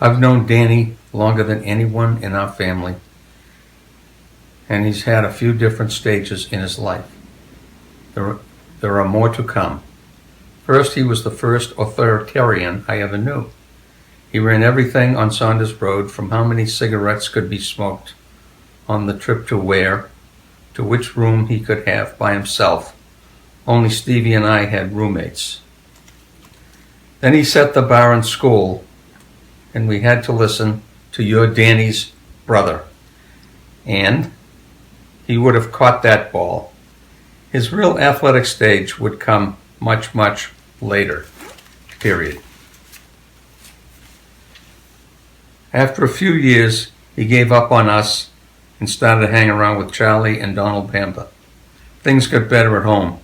I've known Danny longer than anyone in our family, and he's had a few different stages in his life. There are more to come. First, he was the first authoritarian I ever knew. He ran everything on Saunders Road, from how many cigarettes could be smoked on the trip to where, to which room he could have by himself. Only Stevie and I had roommates. Then he set the bar in school, and we had to listen to your Danny's brother. And he would have caught that ball. His real athletic stage would come much, much later, period. After a few years, he gave up on us and started hanging around with Charlie and Donald Bamba. Things got better at home.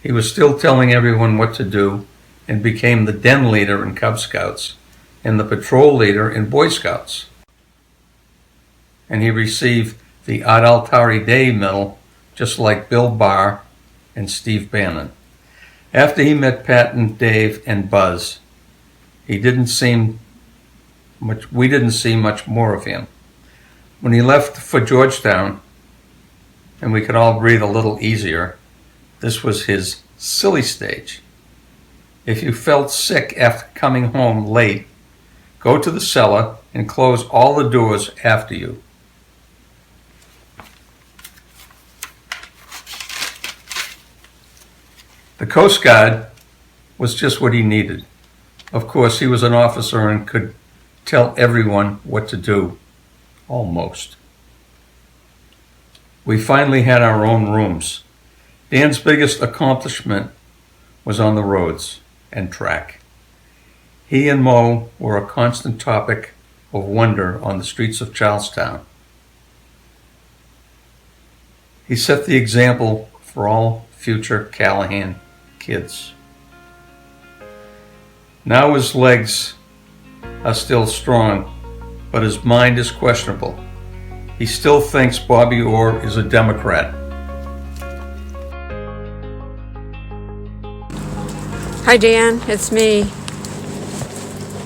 He was still telling everyone what to do and became the den leader in Cub Scouts and the patrol leader in Boy Scouts. And he received the Ad Altari Dei Medal, just like Bill Barr and Steve Bannon. After he met Pat and Dave and Buzz, we didn't see much more of him. When he left for Georgetown, and we could all breathe a little easier, this was his silly stage. If you felt sick after coming home late, go to the cellar and close all the doors after you. The Coast Guard was just what he needed. Of course, he was an officer and could tell everyone what to do, almost. We finally had our own rooms. Dan's biggest accomplishment was on the roads and track. He and Mo were a constant topic of wonder on the streets of Charlestown. He set the example for all future Callahan kids. Now his legs are still strong, but his mind is questionable. He still thinks Bobby Orr is a Democrat. Hi Dan, it's me.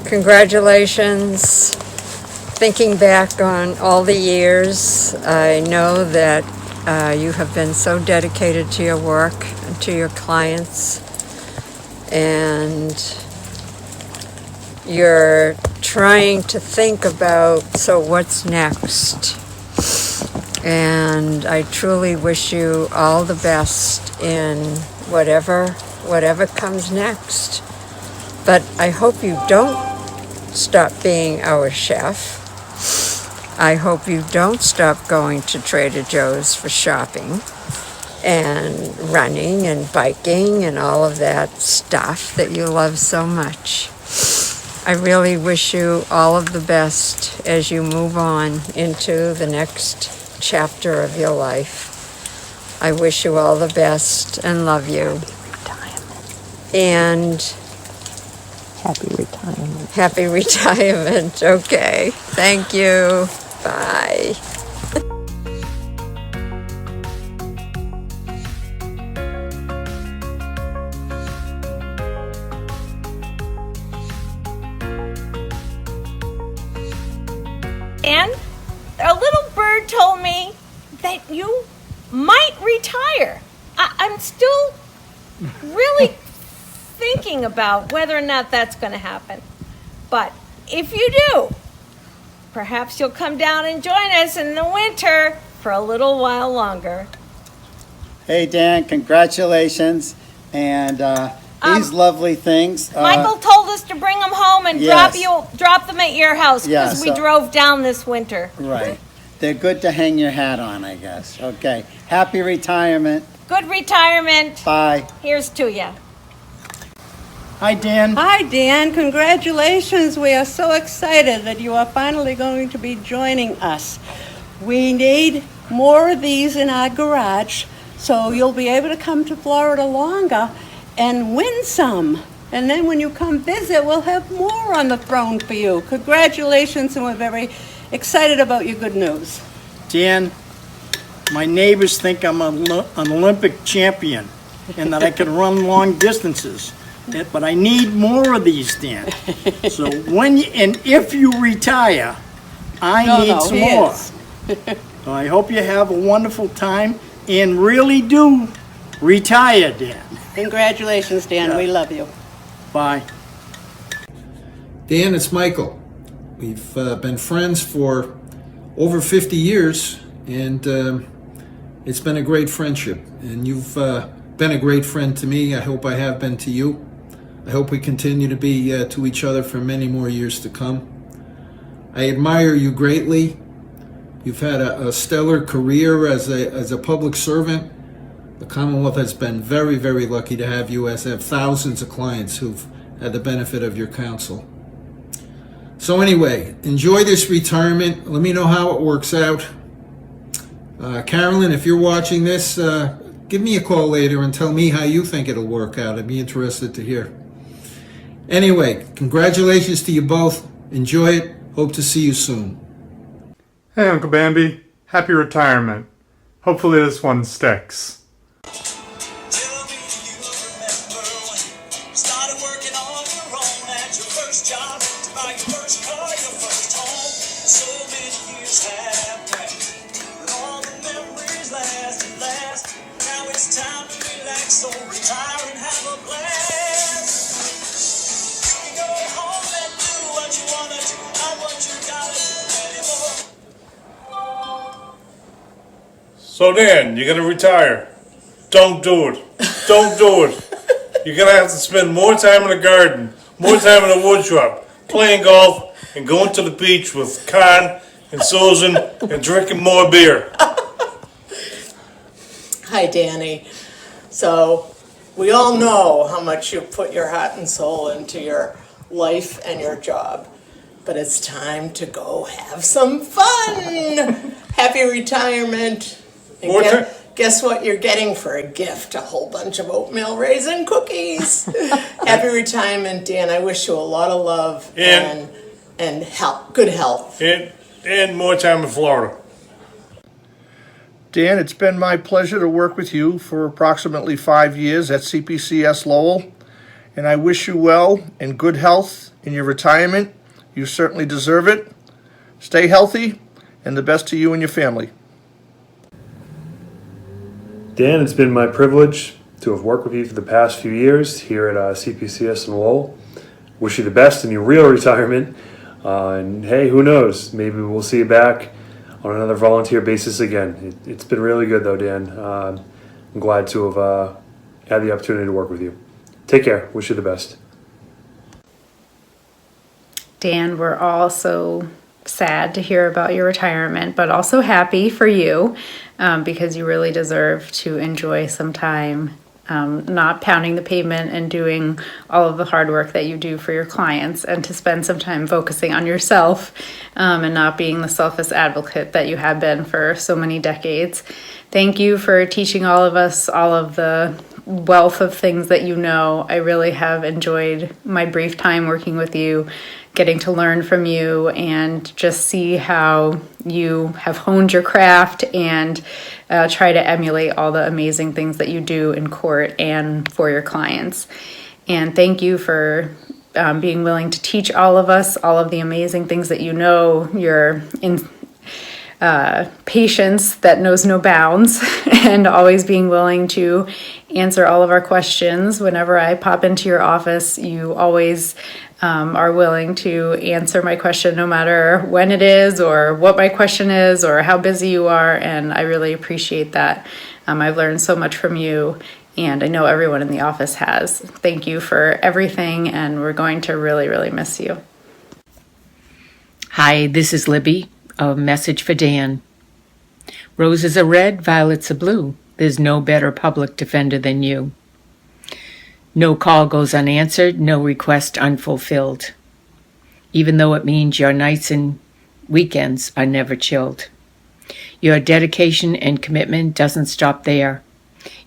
Congratulations. Thinking back on all the years, I know that you have been so dedicated to your work and to your clients, and you're trying to think about, so what's next? And I truly wish you all the best in whatever comes next. But I hope you don't stop being our chef. I hope you don't stop going to Trader Joe's for shopping and running and biking and all of that stuff that you love so much. I really wish you all of the best as you move on into the next chapter of your life. I wish you all the best and love you. And Happy retirement. happy retirement. Okay. Thank you. Bye. And a little bird told me that you might retire. I'm still really thinking about whether or not that's going to happen. But if you do, perhaps you'll come down and join us in the winter for a little while longer. Hey Dan, congratulations, and these lovely things. Michael told us to bring them home and Yes. drop them at your house Yeah, because we so- drove down this winter. Right, they're good to hang your hat on, I guess. Okay, happy retirement. Good retirement. Bye. Here's to you. Hi Dan. Hi, Dan. Congratulations. We are so excited that you are finally going to be joining us. We need more of these in our garage, so you'll be able to come to Florida longer and win some. And then when you come visit, we'll have more on the throne for you. Congratulations, and we're very excited about your good news. Dan, my neighbors think I'm an Olympic champion and that I can run long distances. but I need more of these, Dan. So if you retire, I need some he more. is. So I hope you have a wonderful time and really do retire, Dan. Congratulations, Dan. We love you. Bye. Dan, it's Michael. We've been friends for over 50 years, and it's been a great friendship. And you've been a great friend to me. I hope I have been to you. I hope we continue to be to each other for many more years to come. I admire you greatly. You've had a stellar career as a public servant. The Commonwealth has been very, very lucky to have you, as have thousands of clients who've had the benefit of your counsel. So anyway, enjoy this retirement. Let me know how it works out. Carolyn, if you're watching this, give me a call later and tell me how you think it'll work out. I'd be interested to hear. Anyway, congratulations to you both. Enjoy it. Hope to see you soon. Hey, Uncle Bambi. Happy retirement. Hopefully this one sticks. Tell me you remember when you started working on your own at your first job, to buy your first car, your first home. So many years have passed, but all the memories last and last. Now it's time to relax, so retire and have a blast. You can go home and do what you wanna do, not what you gotta do anymore. So Dan, you're gonna retire. Don't do it. Don't do it. You're gonna have to spend more time in the garden, more time in the wood shop, playing golf, and going to the beach with Con and Susan and drinking more beer. Hi, Danny. So, we all know how much you put your heart and soul into your life and your job. But it's time to go have some fun! Happy retirement! And More time? guess what you're getting for a gift? A whole bunch of oatmeal raisin cookies! Happy retirement, Dan. I wish you a lot of love and good health. And more time in Florida. Dan, it's been my pleasure to work with you for approximately 5 years at CPCS Lowell, and I wish you well and good health in your retirement. You certainly deserve it. Stay healthy, and the best to you and your family. Dan, it's been my privilege to have worked with you for the past few years here at CPCS in Lowell. Wish you the best in your real retirement. And hey, who knows? Maybe we'll see you back on another volunteer basis again. It's been really good though, Dan. I'm glad to have had the opportunity to work with you. Take care. Wish you the best. Dan, we're all so sad to hear about your retirement, but also happy for you because you really deserve to enjoy some time not pounding the pavement and doing all of the hard work that you do for your clients, and to spend some time focusing on yourself and not being the selfish advocate that you have been for so many decades. Thank you for teaching all of us all of the wealth of things that you know. I really have enjoyed my brief time working with you, getting to learn from you and just see how you have honed your craft and try to emulate all the amazing things that you do in court and for your clients. And thank you for being willing to teach all of us all of the amazing things that you know, your patience that knows no bounds, and always being willing to answer all of our questions. Whenever I pop into your office, you always are willing to answer my question, no matter when it is or what my question is or how busy you are, and I really appreciate that. I've learned so much from you, and I know everyone in the office has. Thank you for everything, and we're going to really, really miss you. Hi, this is Libby. A message for Dan. Roses are red, violets are blue. There's no better public defender than you. No call goes unanswered, no request unfulfilled. Even though it means your nights and weekends are never chilled. Your dedication and commitment doesn't stop there.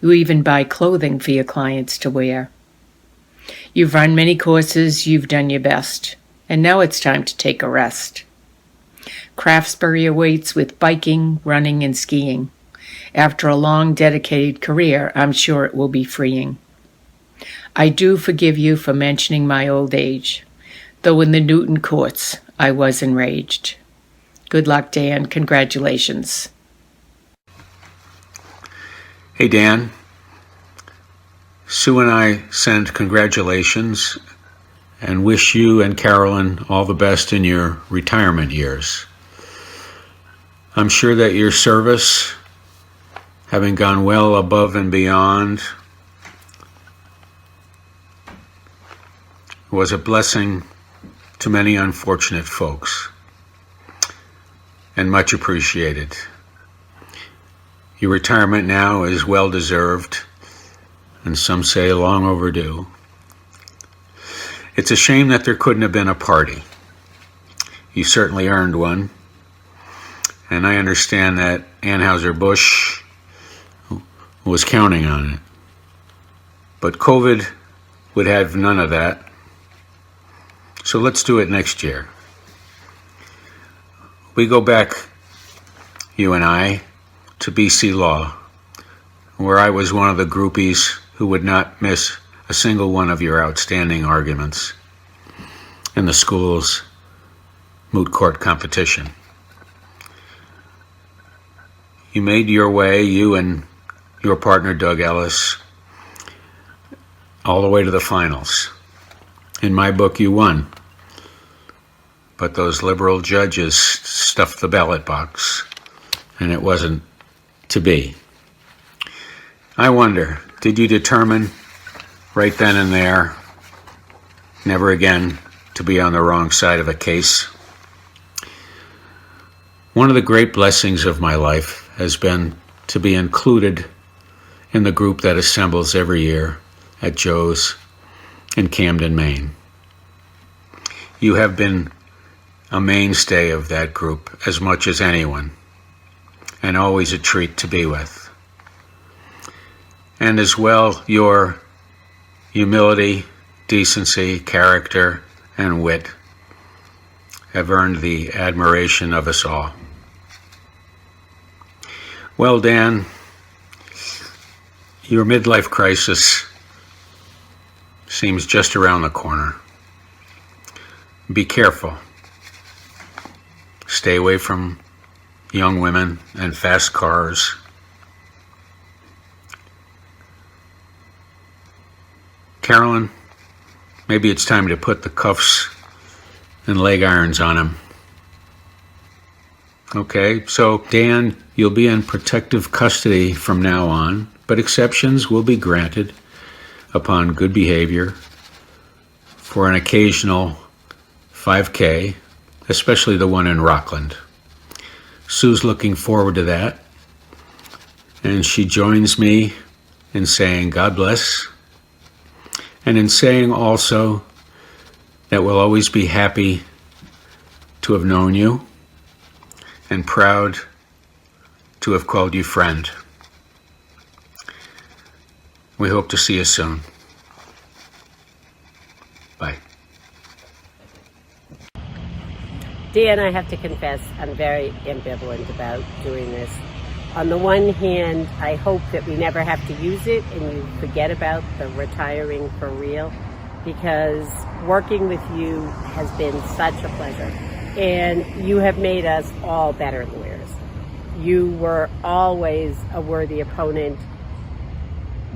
You even buy clothing for your clients to wear. You've run many courses, you've done your best, and now it's time to take a rest. Craftsbury awaits with biking, running, and skiing. After a long, dedicated career, I'm sure it will be freeing. I do forgive you for mentioning my old age, though in the Newton courts I was enraged. Good luck, Dan. Congratulations. Hey, Dan. Sue and I send congratulations and wish you and Carolyn all the best in your retirement years. I'm sure that your service, having gone well above and beyond, was a blessing to many unfortunate folks, and much appreciated. Your retirement now is well deserved, and some say long overdue. It's a shame that there couldn't have been a party. You certainly earned one, and I understand that Anheuser-Busch was counting on it. But COVID would have none of that. So let's do it next year. We go back, you and I, to BC Law, where I was one of the groupies who would not miss a single one of your outstanding arguments in the school's moot court competition. You made your way, you and your partner Doug Ellis, all the way to the finals. In my book, you won. But those liberal judges stuffed the ballot box, and it wasn't to be. I wonder, did you determine right then and there, never again to be on the wrong side of a case? One of the great blessings of my life has been to be included in the group that assembles every year at Joe's in Camden, Maine. You have been a mainstay of that group as much as anyone, and always a treat to be with. And as well, your humility, decency, character, and wit have earned the admiration of us all. Well, Dan, your midlife crisis seems just around the corner. Be careful. Stay away from young women and fast cars. Carolyn, maybe it's time to put the cuffs and leg irons on him. Okay, so Dan, you'll be in protective custody from now on, but exceptions will be granted upon good behavior for an occasional 5K, especially the one in Rockland. Sue's looking forward to that, and she joins me in saying God bless, and in saying also that we'll always be happy to have known you and proud to have called you friend. We hope to see you soon. Bye. Dan, I have to confess, I'm very ambivalent about doing this. On the one hand, I hope that we never have to use it and you forget about the retiring for real, because working with you has been such a pleasure. And you have made us all better lawyers. You were always a worthy opponent,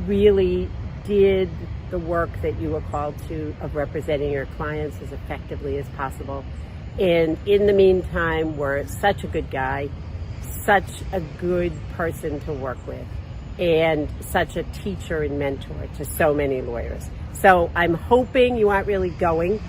really did the work that you were called to of representing your clients as effectively as possible. And in the meantime, were such a good guy, such a good person to work with, and such a teacher and mentor to so many lawyers. So I'm hoping you aren't really going,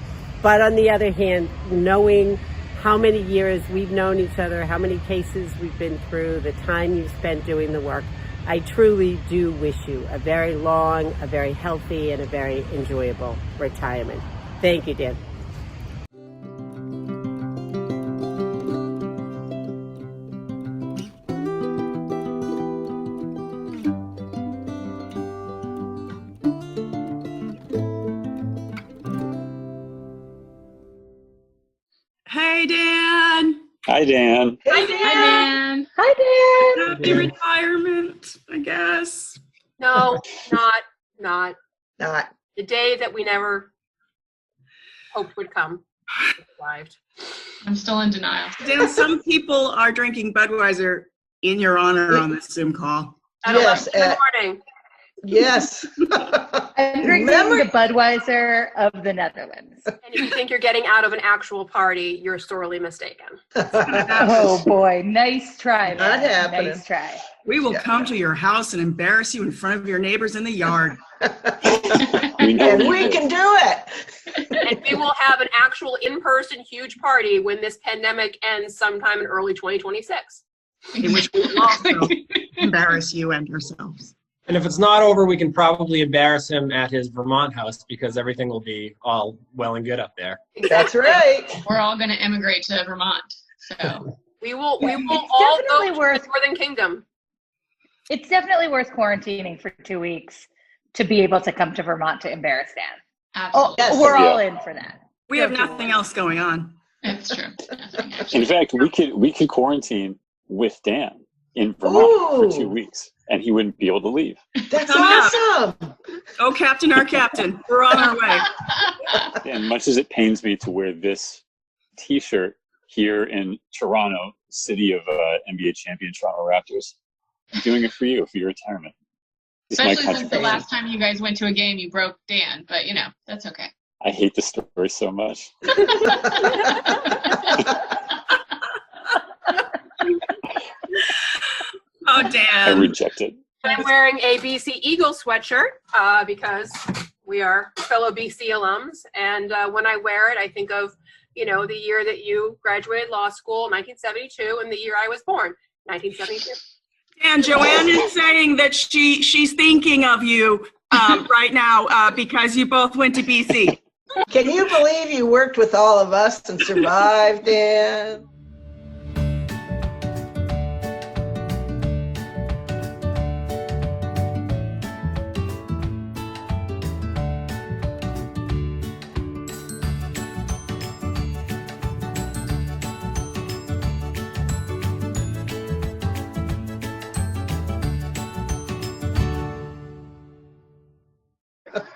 but on the other hand, knowing how many years we've known each other, how many cases we've been through, the time you've spent doing the work, I truly do wish you a very long, a very healthy, and a very enjoyable retirement. Thank you, Dan. Hey, Dan. Hi, Dan. Hi, Dan. Hi, Dan. Happy retirement, I guess. No, not. Not. The day that we never hoped would come arrived. I'm still in denial. Dan, some people are drinking Budweiser in your honor on this Zoom call. At Yes, 11 in the morning. Yes. I'm drinking the Budweiser of the Netherlands. And if you think you're getting out of an actual party, you're sorely mistaken. Oh boy, nice try, man. Not happening. Nice try. We will come to your house and embarrass you in front of your neighbors in the yard. And we can do it. And we will have an actual in-person huge party when this pandemic ends sometime in early 2026. In which we will also embarrass you and yourselves. And if it's not over, we can probably embarrass him at his Vermont house because everything will be all well and good up there. That's right. We're all going to immigrate to Vermont. So we will all go to the Northern Kingdom. It's definitely worth quarantining for 2 weeks to be able to come to Vermont to embarrass Dan. Absolutely. Oh, we're all in for that. We have nothing else going on. That's true. In fact, we could quarantine with Dan in Vermont for 2 weeks, and he wouldn't be able to leave. That's awesome. Oh, Captain, our Captain. We're on our way. And much as it pains me to wear this T-shirt here in Toronto, city of NBA champion Toronto Raptors, I'm doing it for you, for your retirement. It's my especially since the contribution. last time you guys went to a game, you broke Dan, but you know, that's okay. I hate the story so much. Oh, I Dan. reject it. I'm wearing a BC Eagle sweatshirt because we are fellow BC alums. And when I wear it, I think of, the year that you graduated law school, 1972, and the year I was born, 1972. And Joanne is saying that she's thinking of you right now because you both went to BC. Can you believe you worked with all of us and survived, Dan?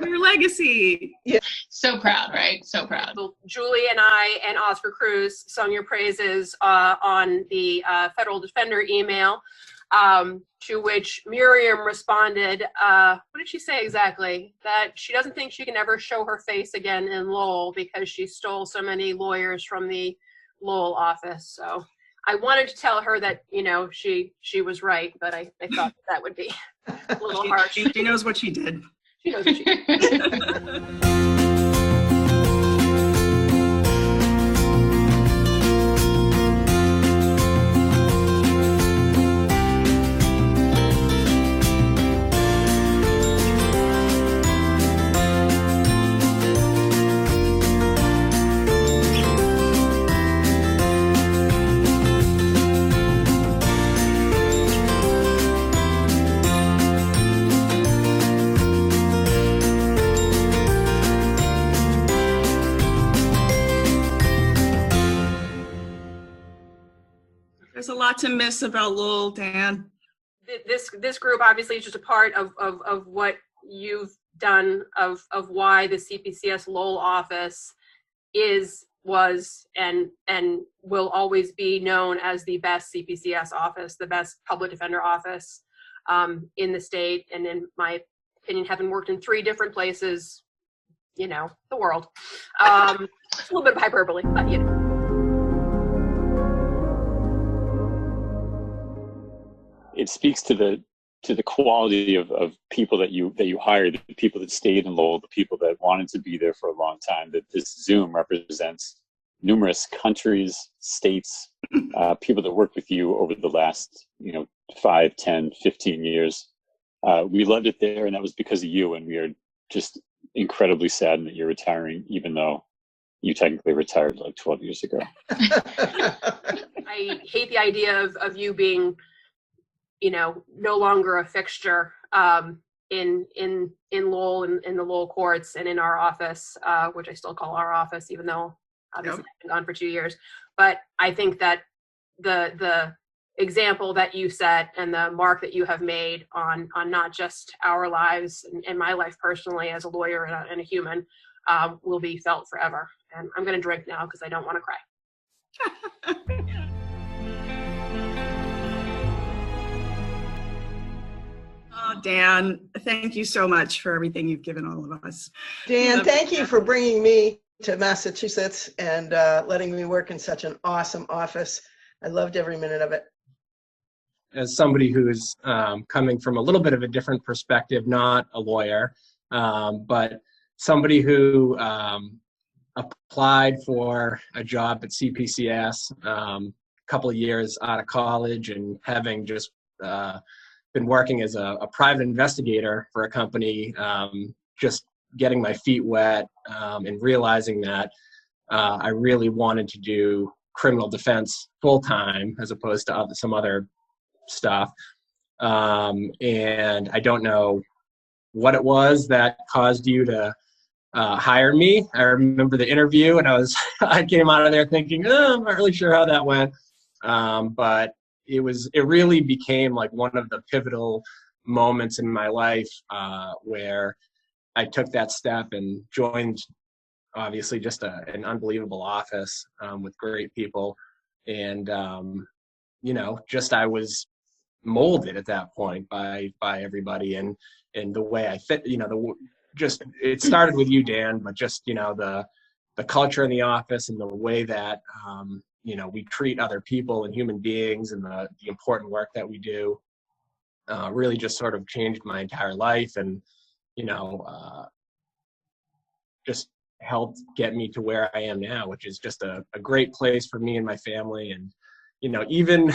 Your legacy. Yeah. So proud, right? So proud. Julie and I and Oscar Cruz sung your praises on the federal defender email, to which Miriam responded, what did she say exactly? That she doesn't think she can ever show her face again in Lowell because she stole so many lawyers from the Lowell office. So I wanted to tell her that, she was right, but I thought that would be a little harsh. She knows what she did. She knows what she did. There's a lot to miss about Lowell, Dan. This group obviously is just a part of what you've done, of why the CPCS Lowell office was and will always be known as the best CPCS office, the best public defender office in the state, and in my opinion, having worked in 3 different places, the world. It's a little bit of hyperbole, but It speaks to the quality of people that you hired, the people that stayed in Lowell, the people that wanted to be there for a long time. That this Zoom represents numerous countries, states, people that worked with you over the last 5, 10, 15 years. We loved it there, and that was because of you. And we are just incredibly saddened that you're retiring, even though you technically retired like 12 years ago. I hate the idea of you being no longer a fixture in Lowell and in the Lowell courts and in our office, which I still call our office, even though obviously I've been gone for 2 years. But I think that the example that you set and the mark that you have made on not just our lives and my life personally as a lawyer and a human will be felt forever. And I'm going to drink now because I don't want to cry. Oh, Dan, thank you so much for everything you've given all of us. Dan, thank you for bringing me to Massachusetts and letting me work in such an awesome office. I loved every minute of it. As somebody who's coming from a little bit of a different perspective, not a lawyer, but somebody who applied for a job at CPCS a couple of years out of college and having just been working as a private investigator for a company, just getting my feet wet and realizing that I really wanted to do criminal defense full-time as opposed to some other stuff. And I don't know what it was that caused you to hire me. I remember the interview and I came out of there thinking, I'm not really sure how that went. But it really became like one of the pivotal moments in my life where I took that step and joined obviously just an unbelievable office with great people. And, just I was molded at that point by everybody and the way I fit, it started with you, Dan, but just, the culture in the office and the way that, we treat other people and human beings and the important work that we do really just sort of changed my entire life and, just helped get me to where I am now, which is just a great place for me and my family. And, even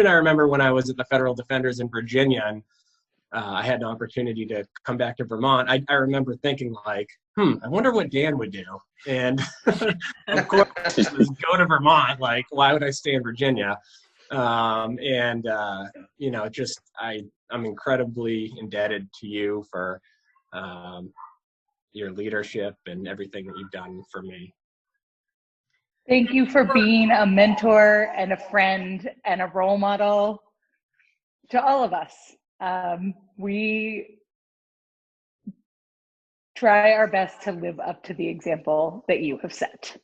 I remember when I was at the Federal Defenders in Virginia and I had an opportunity to come back to Vermont, I remember thinking like, I wonder what Dan would do. And of course, go to Vermont, like, why would I stay in Virginia? I'm incredibly indebted to you for your leadership and everything that you've done for me. Thank you for being a mentor and a friend and a role model to all of us. We try our best to live up to the example that you have set.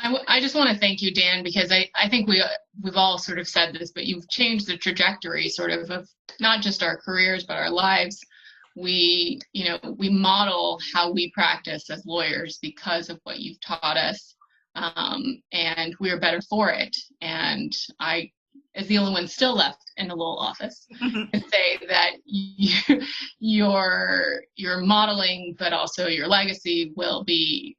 I just want to thank you, Dan, because I think we've all sort of said this, but you've changed the trajectory sort of not just our careers, but our lives. We model how we practice as lawyers because of what you've taught us. And we're better for it. And I, as the only one still left in the Lowell office, can say that your modeling, but also your legacy will be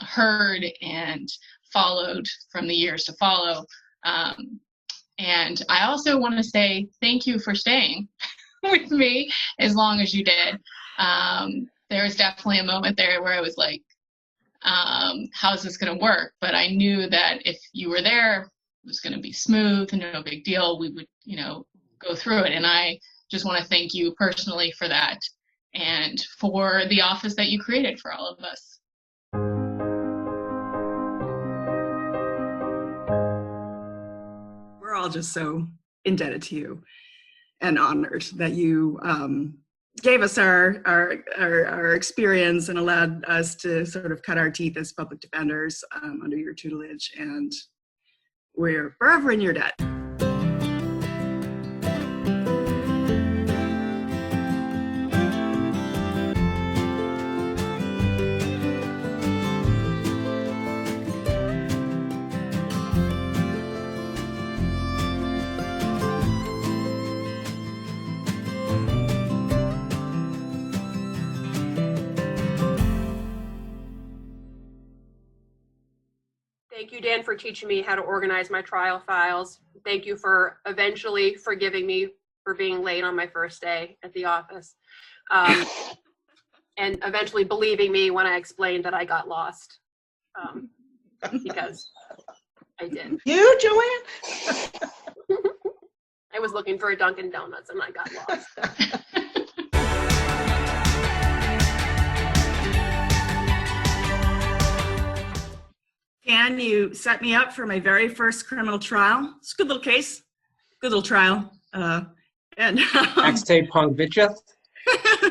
heard and followed from the years to follow. And I also want to say thank you for staying with me as long as you did. There was definitely a moment there where I was like, how's this going to work? But I knew that if you were there, it was going to be smooth and no big deal. We would, go through it. And I just want to thank you personally for that and for the office that you created for all of us. We're all just so indebted to you and honored that you gave us our experience and allowed us to sort of cut our teeth as public defenders under your tutelage, and we're forever in your debt. Thank you, Dan, for teaching me how to organize my trial files. Thank you for eventually forgiving me for being late on my first day at the office. And eventually believing me when I explained that I got lost. Because I did. You, Joanne? I was looking for a Dunkin' Donuts and I got lost. Dan, you set me up for my very first criminal trial. It's a good little case, good little trial. And Ex-tape punk bitcha.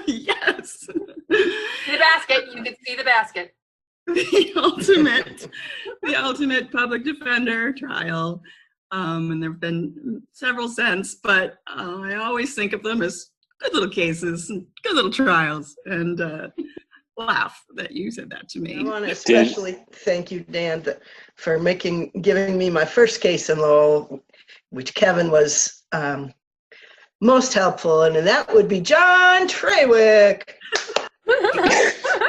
yes. The basket. You can see the basket. The ultimate public defender trial. And there have been several since, but I always think of them as good little cases and good little trials, and laugh that you said that to me. I want to especially thank you, Dan, for giving me my first case in Lowell, which Kevin was most helpful in, and that would be John Trawick.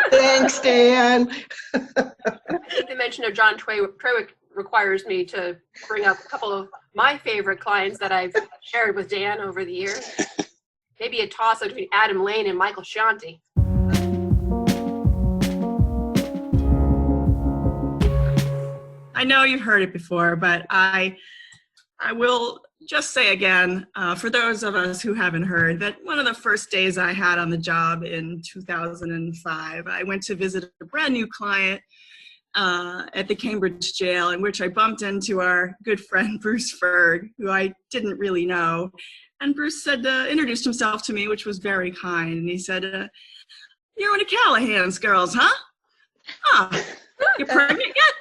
Thanks, Dan. The mention of John Trawick requires me to bring up a couple of my favorite clients that I've shared with Dan over the years. Maybe a toss-up between Adam Lane and Michael Shanti. I know you've heard it before, but I will just say again, for those of us who haven't heard, that one of the first days I had on the job in 2005, I went to visit a brand new client at the Cambridge jail, in which I bumped into our good friend Bruce Ferg, who I didn't really know. And Bruce said, introduced himself to me, which was very kind. And he said, "You're one of Callahan's girls, huh? Ah, you pregnant yet?"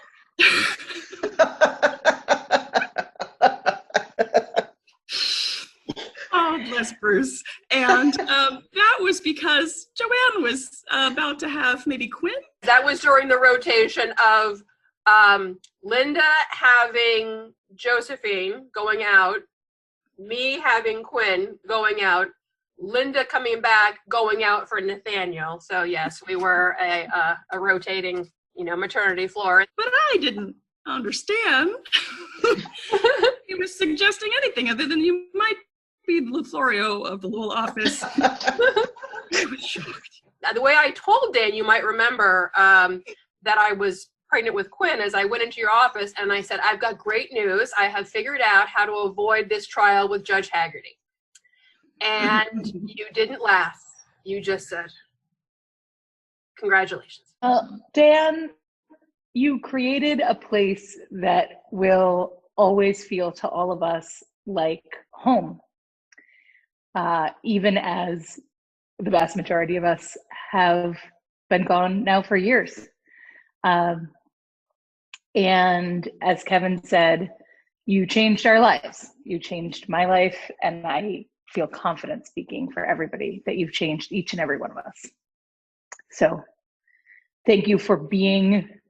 Oh, bless Bruce. And that was because Joanne was about to have maybe Quinn. That was during the rotation of Linda having Josephine going out, me having Quinn going out, Linda coming back, going out for Nathaniel. So yes, we were a rotating, maternity floor. But I didn't understand he was suggesting anything other than you might be Lothario of the Lowell office. I was shocked. The way I told Dan, you might remember, that I was pregnant with Quinn, as I went into your office and I said, "I've got great news. I have figured out how to avoid this trial with Judge Haggerty." And you didn't laugh. You just said, "Congratulations." Dan, you created a place that will always feel to all of us like home, even as the vast majority of us have been gone now for years. And as Kevin said, you changed our lives. You changed my life, and I feel confident speaking for everybody that you've changed each and every one of us. So thank you for being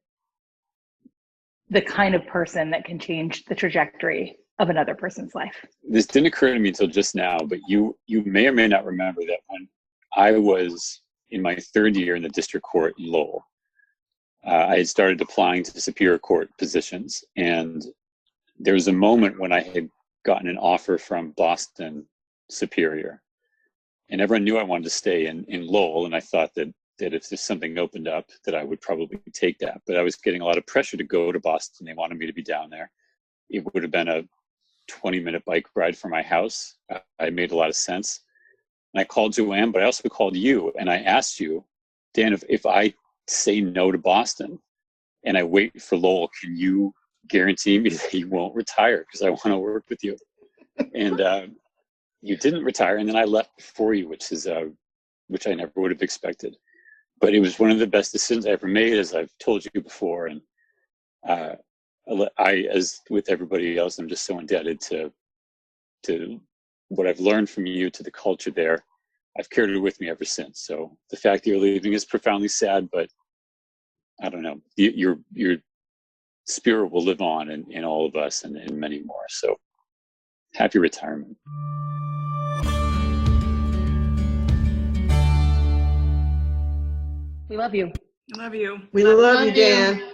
the kind of person that can change the trajectory of another person's life. This didn't occur to me until just now, but you may or may not remember that when I was in my third year in the district court in Lowell, I had started applying to Superior Court positions, and there was a moment when I had gotten an offer from Boston Superior, and everyone knew I wanted to stay in Lowell, and I thought that if there's something opened up, that I would probably take that. But I was getting a lot of pressure to go to Boston. They wanted me to be down there. It would have been a 20-minute bike ride from my house. It made a lot of sense. And I called Joanne, but I also called you, and I asked you, Dan, if I say no to Boston and I wait for Lowell, can you guarantee me that you won't retire? Because I want to work with you. And you didn't retire, and then I left before you, which I never would have expected. But it was one of the best decisions I ever made, as I've told you before. And I, as with everybody else, I'm just so indebted to what I've learned from you, to the culture there. I've carried it with me ever since. So the fact that you're leaving is profoundly sad, but I don't know. Your spirit will live on in all of us and in many more. So happy retirement. We love you. I love you. We love you, Dan.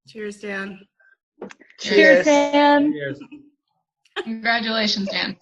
Cheers, Dan. Cheers, Dan. Congratulations, Dan.